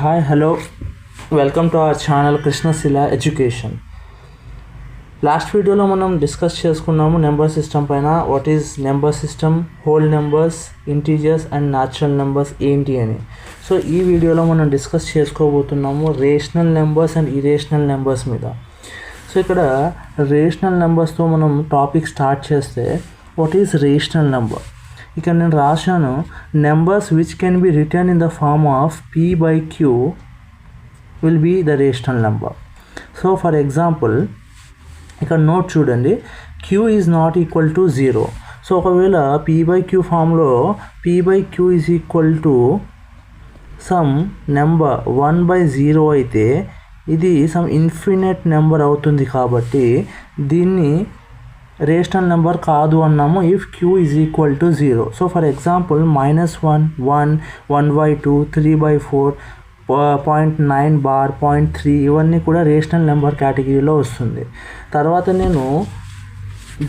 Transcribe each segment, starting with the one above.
Hi, hello, welcome to our channel Krishnashila Education. Last వీడియోలో మనం discuss చేసుకున్నాము నెంబర్ సిస్టమ్ పైన. What is number system, whole numbers, integers and natural numbers ఏంటి అని. So ఈ వీడియోలో మనం డిస్కస్ చేసుకోబోతున్నాము rational numbers and irrational numbers మీద. సో ఇక్కడ రేషనల్ నెంబర్స్తో మనం టాపిక్ స్టార్ట్ చేస్తే వాట్ ఈజ్ రేషనల్ నెంబర్. ఇక్కడ నేను రాశాను numbers which can be written in the form of p/q will be the rational number. So for example ఇక్కడ note చూడండి, q is not equal to 0. So ఒకవేళ p/q ఫామ్లో p/q is equal to some number 1/0 అయితే ఇది some infinite number అవుతుంది. కాబట్టి దీన్ని rational number కాదు అన్నాము if q is equal to 0. So for example -1, 1, 1/2, 3/4, 0.9 bar, 0.3 ఇవన్నీ కూడా రేషనల్ నెంబర్ కేటగిరీలో వస్తుంది. తర్వాత నేను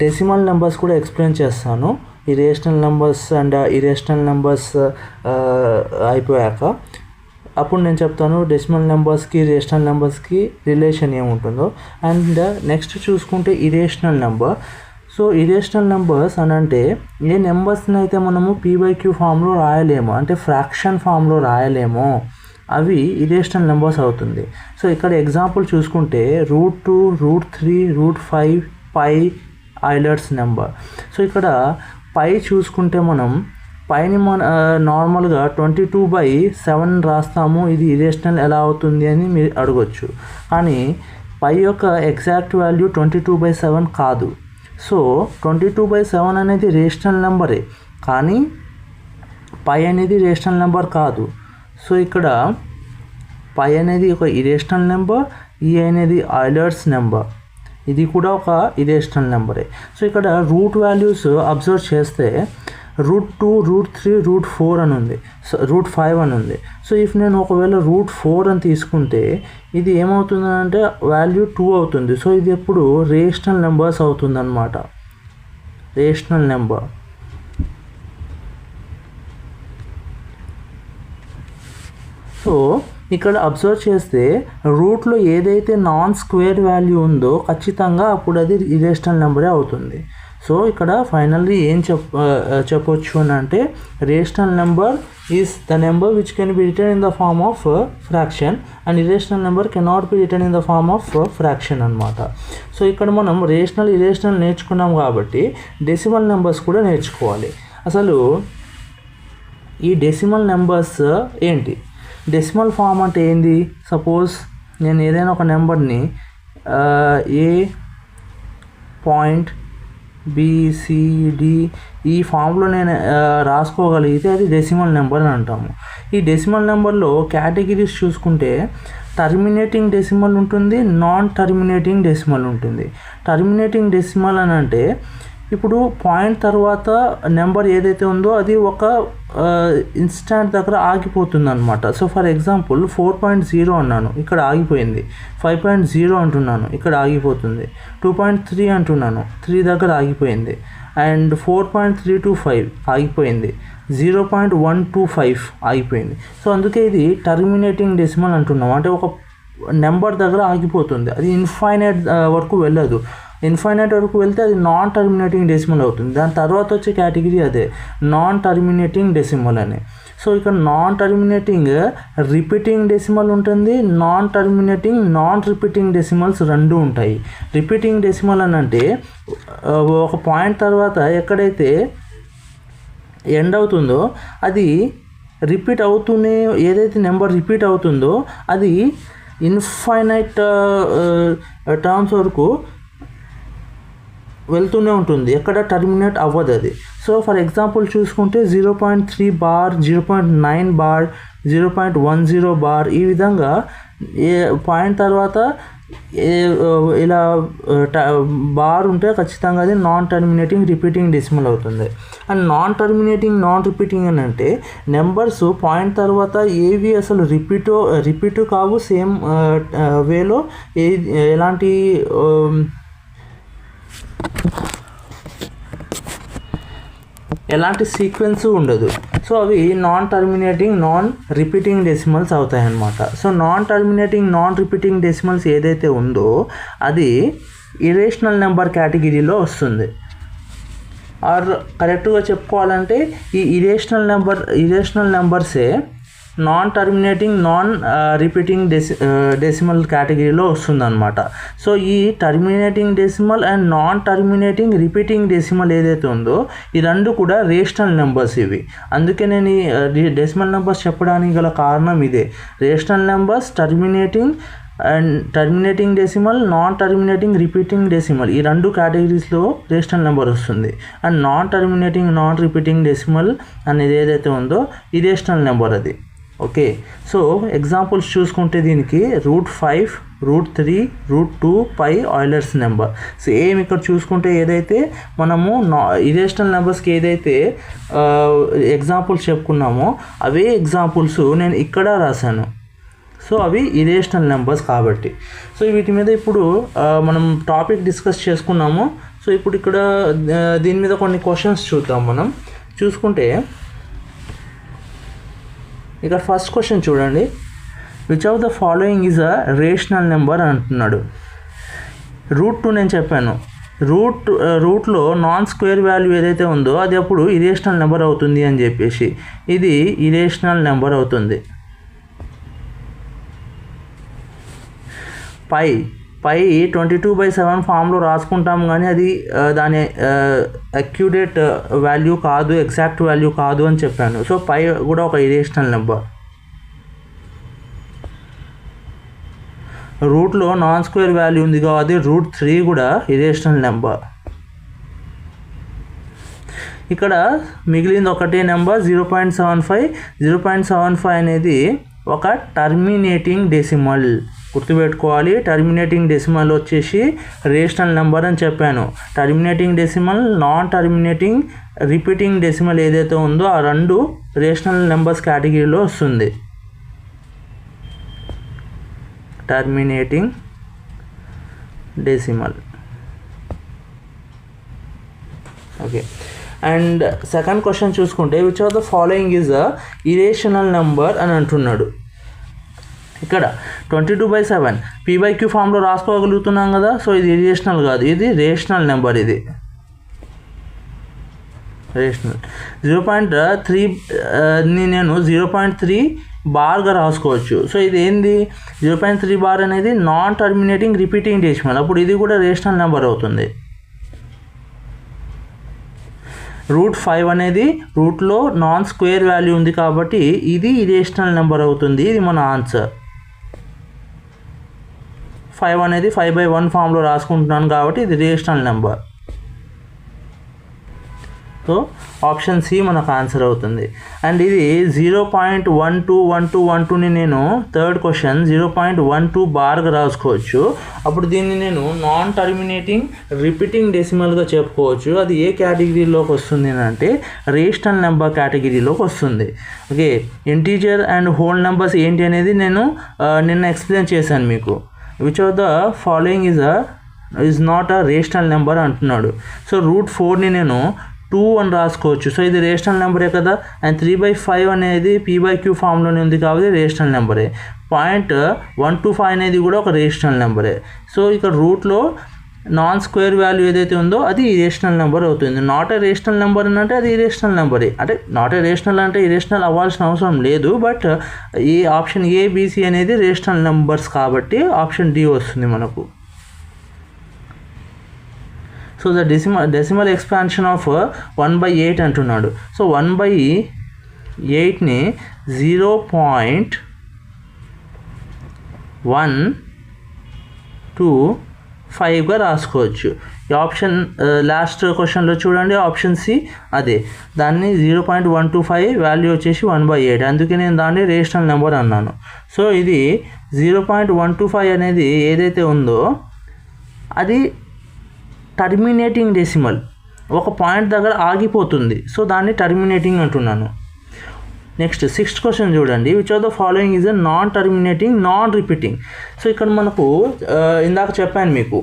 డెసిమల్ నెంబర్స్ కూడా ఎక్స్ప్లెయిన్ చేస్తాను. ఈ rational numbers and irrational numbers అయిపోయాక అప్పుడు నేను చెప్తాను డెసిమల్ నెంబర్స్కి రేషనల్ నెంబర్స్కి రిలేషన్ ఏముంటుందో. అండ్ నెక్స్ట్ చూసుకుంటే irrational number. So irrational numbers అని అంటే ఏ నెంబర్స్ని అయితే మనము p/q ఫామ్లో రాయలేము, అంటే ఫ్రాక్షన్ ఫామ్లో రాయలేమో అవి ఇరేషనల్ నెంబర్స్ అవుతుంది. సో ఇక్కడ ఎగ్జాంపుల్ చూసుకుంటే √2, √3, √5, పై ఐలర్స్ నెంబర్. సో ఇక్కడ పై చూసుకుంటే మనం పైని నార్మల్గా 22/7 రాస్తాము. ఇది ఇరేషనల్ ఎలా అవుతుంది అని మీరు అడగొచ్చు. కానీ పై యొక్క ఎగ్జాక్ట్ వాల్యూ 22/7 కాదు. సో 22/7 అనేది రేషనల్ నెంబరే, కానీ పై అనేది రేషనల్ నెంబర్ కాదు. సో ఇక్కడ పై అనేది ఒక ఇరేషనల్ నెంబర్, ఈ అనేది ఐలర్స్ నెంబర్, ఇది కూడా ఒక ఇరేషనల్ నెంబరే. సో ఇక్కడ రూట్ వాల్యూస్ అబ్జర్వ్ చేస్తే √2, √3, √4 అని ఉంది, సో √5 అని ఉంది. సో ఇఫ్ నేను ఒకవేళ √4 అని తీసుకుంటే ఇది ఏమవుతుందంటే వాల్యూ 2 అవుతుంది. సో ఇది ఎప్పుడు రేషనల్ నెంబర్స్ అవుతుంది అన్నమాట, రేషనల్ నెంబర్. సో ఇక్కడ అబ్జర్వ్ చేస్తే రూట్లో ఏదైతే నాన్ స్క్వేర్ వాల్యూ ఉందో ఖచ్చితంగా అప్పుడు అది ఇరేషనల్ నెంబరే అవుతుంది. సో ఇక్కడ ఫైనల్లీ ఏం చెప్పొచ్చు అని అంటే rational number is the number which can be written in the form of fraction and irrational number cannot be written in the form of fraction అనమాట. సో ఇక్కడ మనం రేషనల్ ఇరేషనల్ నేర్చుకున్నాం కాబట్టి డెసిమల్ నెంబర్స్ కూడా నేర్చుకోవాలి. అసలు ఈ డెసిమల్ నెంబర్స్ ఏంటి, డెసిమల్ ఫామ్ అంటే ఏంది? సపోజ్ నేను ఏదైనా ఒక నెంబర్ని A.BCD ఈ ఫామ్లో నేను రాసుకోగలిగితే అది డెసిమల్ నెంబర్ అని అంటాము. ఈ డెసిమల్ నెంబర్లో కేటగిరీస్ చూసుకుంటే టర్మినేటింగ్ డెసిమల్ ఉంటుంది, నాన్ టర్మినేటింగ్ డెసిమల్ ఉంటుంది. టర్మినేటింగ్ డెసిమల్ అని అంటే ఇప్పుడు పాయింట్ తర్వాత నెంబర్ ఏదైతే ఉందో అది ఒక ఇన్స్టాంట్ దగ్గర ఆగిపోతుంది అనమాట. సో ఫర్ ఎగ్జాంపుల్ 4.0 అన్నాను, ఇక్కడ ఆగిపోయింది. 5.0 అంటున్నాను, ఇక్కడ ఆగిపోతుంది. 2.3 అంటున్నాను, 3 దగ్గర ఆగిపోయింది. అండ్ 4.325 ఆగిపోయింది. 0.125 ఆగిపోయింది. సో అందుకే ఇది టర్మినేటింగ్ డెసిమల్ అంటున్నాం, అంటే ఒక నెంబర్ దగ్గర ఆగిపోతుంది, అది ఇన్ఫైనైట్ వరకు వెళ్ళదు. ఇన్ఫైనైట్ వరకు వెళ్తే అది నాన్ టర్మినేటింగ్ డెసిమల్ అవుతుంది. దాని తర్వాత వచ్చే కేటగిరీ అదే నాన్ టర్మినేటింగ్ డెసిమల్ అని. సో ఇక్కడ నాన్ టర్మినేటింగ్ రిపీటింగ్ డెసిమల్ ఉంటుంది, non terminating non repeating decimals రెండు ఉంటాయి. రిపీటింగ్ డెసిమల్ అని అంటే ఒక పాయింట్ తర్వాత ఎక్కడైతే ఎండ్ అవుతుందో అది రిపీట్ అవుతూనే, ఏదైతే నెంబర్ రిపీట్ అవుతుందో అది ఇన్ఫైనైట్ టర్మ్స్ వరకు వెళ్తూనే ఉంటుంది, ఎక్కడ టర్మినేట్ అవ్వదు అది. సో ఫర్ ఎగ్జాంపుల్ చూసుకుంటే 0.3 బార్, 0.9 బార్, 0.10 బార్ ఈ విధంగా ఏ పాయింట్ తర్వాత ఇలా బార్ ఉంటే ఖచ్చితంగా అది నాన్ టర్మినేటింగ్ రిపీటింగ్ డెసిమల్ అవుతుంది. And non terminating non repeating అని అంటే నెంబర్స్ పాయింట్ తర్వాత ఏవి అసలు రిపీటు కావు, సేమ్ వేలో ఎలాంటి ఎలాంటి సీక్వెన్స్ ఉండదు. సో అవి non terminating non repeating decimals అవుతాయి అన్నమాట. So non terminating non repeating decimals ఏదైతే ఉందో అది ఇరేషనల్ నెంబర్ కేటగిరీలో వస్తుంది. ఆర్ కరెక్ట్గా చెప్పుకోవాలంటే ఈ ఇరేషనల్ నెంబర్సే non terminating non repeating decimal కేటగిరీలో వస్తుందన్నమాట. సో ఈ terminating decimal and non terminating repeating decimal ఏదైతే ఉందో ఈ రెండు కూడా రేషనల్ నెంబర్స్ ఇవి. అందుకే నేను ఈ డెసిమల్ నెంబర్స్ చెప్పడానికి గల కారణం ఇదే. Rational numbers, terminating decimal, non terminating repeating decimal ఈ రెండు కేటగిరీస్లో రేషనల్ నెంబర్ వస్తుంది. And non terminating non repeating decimal అనేది ఏదైతే ఉందో ఈ రేషనల్ నెంబర్ అది. ఓకే, సో ఎగ్జాంపుల్స్ చూసుకుంటే దీనికి √5, √3, √2 పై ఆయిలర్స్ నెంబర్. సేమ్ ఇక్కడ చూసుకుంటే ఏదైతే మనము ఇరేషనల్ నెంబర్స్కి ఏదైతే ఎగ్జాంపుల్స్ చెప్పుకున్నామో అవే ఎగ్జాంపుల్స్ నేను ఇక్కడ రాశాను. సో అవి ఇరేషనల్ నెంబర్స్ కాబట్టి. సో వీటి మీద ఇప్పుడు మనం టాపిక్ డిస్కస్ చేసుకున్నాము. సో ఇప్పుడు ఇక్కడ దీని మీద కొన్ని క్వశ్చన్స్ చూద్దాం. మనం చూసుకుంటే ఇక్కడ ఫస్ట్ క్వశ్చన్ చూడండి, which of the following is a rational number అని అంటున్నాడు. √2 నేను చెప్పాను, రూట్లో నాన్ స్క్వేర్ వాల్యూ ఏదైతే ఉందో అది అప్పుడు ఇరేషనల్ నెంబర్ అవుతుంది అని చెప్పేసి ఇది ఇరేషనల్ నెంబర్ అవుతుంది. పై 22/7 ఫామ్లో రాసుకుంటాం కానీ అది దాని అక్యురేట్ వాల్యూ కాదు, ఎగ్జాక్ట్ వాల్యూ కాదు అని చెప్పాను. సో పై కూడా ఒక ఇరేషనల్ నెంబర్. రూట్లో నాన్ స్క్వేర్ వాల్యూ ఉంది కాబట్టి √3 కూడా ఇరేషనల్ నెంబర్. ఇక్కడ మిగిలింది ఒకటే నెంబర్ 0.75. 0.75 అనేది ఒక టర్మినేటింగ్ డెసిమల్. గుర్తుపెట్టుకోవాలి, టర్మినేటింగ్ డెసిమల్ వచ్చేసి రేషనల్ నెంబర్ అని చెప్పాను. Terminating decimal, non terminating repeating decimal ఏదైతే ఉందో ఆ రెండు రేషనల్ నెంబర్స్ కేటగిరీలో వస్తుంది. Terminating decimal. Okay, and second question చూసుకుంటే which of the following is a irrational number అని అంటున్నాడు. ఇక్కడ 22/7 p/q ఫామ్లో రాసుకోగలుగుతున్నాం కదా. సో ఇది ఇరేషనల్ కాదు, ఇది రేషనల్ నెంబర్. ఇది రేషనల్. 0.3ని నేను 0.3 బార్గా రాసుకోవచ్చు. సో ఇది ఏంది, 0.3 బార్ అనేది నాన్ టర్మినేటింగ్ రిపీటింగ్ డెసిమల్. అప్పుడు ఇది కూడా రేషనల్ నెంబర్ అవుతుంది. √5 అనేది రూట్లో నాన్ స్క్వేర్ వాల్యూ ఉంది కాబట్టి ఇది ఇరేషనల్ నెంబర్ అవుతుంది. ఇది మన ఆన్సర్. 5 అనేది 5/1 ఫామ్లో రాసుకుంటున్నాను కాబట్టి ఇది rational number. So option C మనకు ఆన్సర్ అవుతుంది. అండ్ ఇది 0.121212ని నేను థర్డ్ క్వశ్చన్ 0.12 బార్గా రాసుకోవచ్చు. అప్పుడు దీన్ని నేను నాన్ టర్మినేటింగ్ రిపీటింగ్ డెసిమల్గా చెప్పుకోవచ్చు. అది ఏ కేటగిరీలోకి వస్తుంది అంటే రేషనల్ నెంబర్ కేటగిరీలోకి వస్తుంది. Okay, integer and whole numbers ఏంటి అనేది నేను నిన్న ఎక్స్ప్లెయిన్ చేశాను మీకు. Which of the following is not a rational number అంటున్నాడు. సో √4ని నేను 2 అని రాసుకోవచ్చు. సో ఇది రేషనల్ నెంబరే కదా. అండ్ 3/5 అనేది p/q ఫామ్లోనే ఉంది కాబట్టి రేషనల్ నెంబరే. 0.125 అనేది కూడా ఒక రేషనల్ నెంబరే. సో ఇక్కడ రూట్లో నాన్ స్క్వేర్ వాల్యూ ఏదైతే ఉందో అది ఇరేషనల్ నెంబర్ అవుతుంది. నాట్ ఏ రేషనల్ నెంబర్ అని అంటే అది ఇరేషనల్ నెంబరే. అంటే నాట్ ఏ రేషనల్ అంటే ఇరేషనల్ అవ్వాల్సిన అవసరం లేదు. బట్ ఈ ఆప్షన్ ABC అనేది రేషనల్ నెంబర్స్ కాబట్టి ఆప్షన్ D వస్తుంది మనకు. So the decimal expansion of 1/8 అంటున్నాడు. సో 1/8ని 0.125గా రాసుకోవచ్చు. ఈ ఆప్షన్ లాస్ట్ క్వశ్చన్లో చూడండి, ఆప్షన్ సి అదే. దాన్ని 0.125 వాల్యూ వచ్చేసి 1/8, అందుకే నేను దాన్ని రేషనల్ నెంబర్ అన్నాను. సో ఇది 0.125 అనేది ఏదైతే ఉందో అది టర్మినేటింగ్ డెసిమల్, ఒక పాయింట్ దగ్గర ఆగిపోతుంది. సో దాన్ని టర్మినేటింగ్ అంటున్నాను. నెక్స్ట్ 6th క్వశ్చన్ చూడండి, which of the following is a non terminating non repeating. So ఇక్కడ మనకు ఇందాక చెప్పాను మీకు,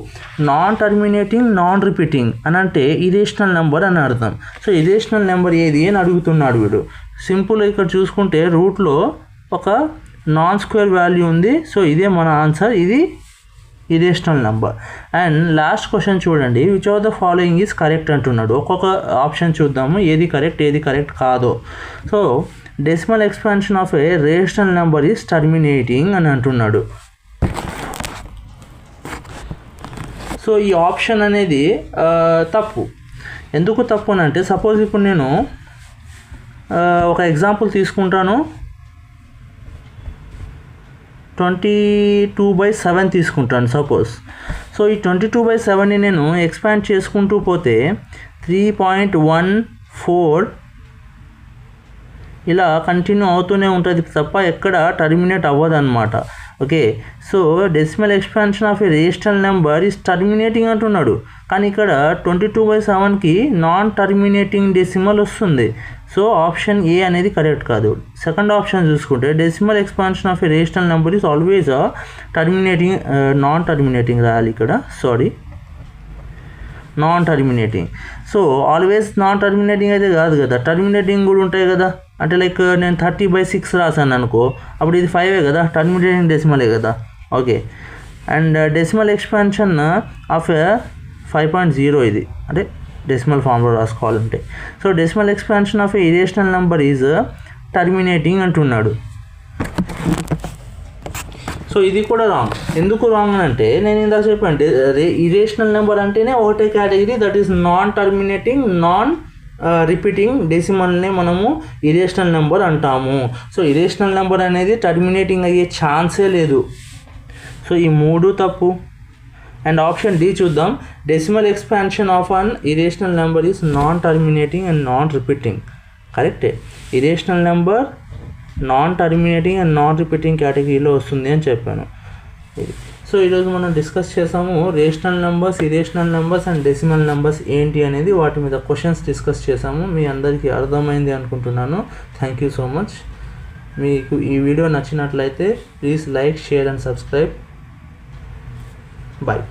నాన్ టర్మినేటింగ్ నాన్ రిపీటింగ్ అని అంటే ఇరేషనల్ నెంబర్ అని అర్థం. సో ఇరేషనల్ నెంబర్ ఏది అని అడుగుతున్నాడు వీడు. సింపుల్ ఇక్కడ చూసుకుంటే రూట్లో ఒక నాన్ స్క్వేర్ వాల్యూ ఉంది. సో ఇదే మన ఆన్సర్, ఇది irrational number. And last question చూడండి, which of the following is correct అంటున్నాడు. ఒక్కొక్క ఆప్షన్ చూద్దాము, ఏది కరెక్ట్ కాదో. So decimal expansion of a rational number is terminating అని అంటున్నాడు. సో ఈ ఆప్షన్ అనేది తప్పు. ఎందుకు తప్పు అని అంటే, సపోజ్ ఇప్పుడు నేను ఒక ఎగ్జాంపుల్ తీసుకుంటాను, 22/7 తీసుకుంటాను సపోజ్. సో ఈ 22/7ని నేను ఎక్స్పాండ్ చేసుకుంటూ పోతే 3.14 ఇలా కంటిన్యూ అవుతూనే ఉంటుంది తప్ప ఎక్కడ టర్మినేట్ అవ్వదు అనమాట. Okay, so decimal expansion of a rational number is terminating అంటున్నాడు, కానీ ఇక్కడ 22/7కి నాన్ టర్మినేటింగ్ డెసిమల్ వస్తుంది. సో ఆప్షన్ ఏ అనేది కరెక్ట్ కాదు. సెకండ్ ఆప్షన్ చూసుకుంటే decimal expansion of a rational number is always terminating, non terminating రాయాలి ఇక్కడ, non terminating. So always non terminating అయితే కాదు కదా, టర్మినేటింగ్ కూడా ఉంటాయి కదా. అంటే లైక్ నేను 30/6 రాశాను అనుకో, అప్పుడు ఇది 5 కదా, టర్మినేటింగ్ డెసిమలే కదా. Okay, and decimal expansion of 5.0 ఇది, అంటే డెసిమల్ ఫామ్లో రాసుకోవాలంటే. So decimal expansion of a irrational number is terminating అంటున్నాడు. సో ఇది కూడా రాంగ్. ఎందుకు రాంగ్ అని అంటే, నేను ఇందాక చెప్పండి ఇరేషనల్ నెంబర్ అంటేనే ఒకటే category, that is non terminating non repeating డెసిమల్ని మనము ఇరేషనల్ నెంబర్ అంటాము. సో ఇరేషనల్ నెంబర్ అనేది టర్మినేటింగ్ అయ్యే ఛాన్సే లేదు. సో ఈ మూడు తప్పు. అండ్ ఆప్షన్ డి చూద్దాం, decimal expansion of an irrational number is non terminating and non repeating. కరెక్టే, irrational number non terminating and non repeating కేటగిరీలో వస్తుంది అని చెప్పాను. సో ఈరోజు మనం డిస్కస్ చేసాము rational numbers, irrational numbers and decimal numbers ఏంటి అనేది, వాటి మీద క్వశ్చన్స్ డిస్కస్ చేసాము. మీ అందరికీ అర్థమైంది అనుకుంటున్నాను. Thank you so much. మీకు ఈ వీడియో నచ్చినట్లయితే please like, share and subscribe. Bye.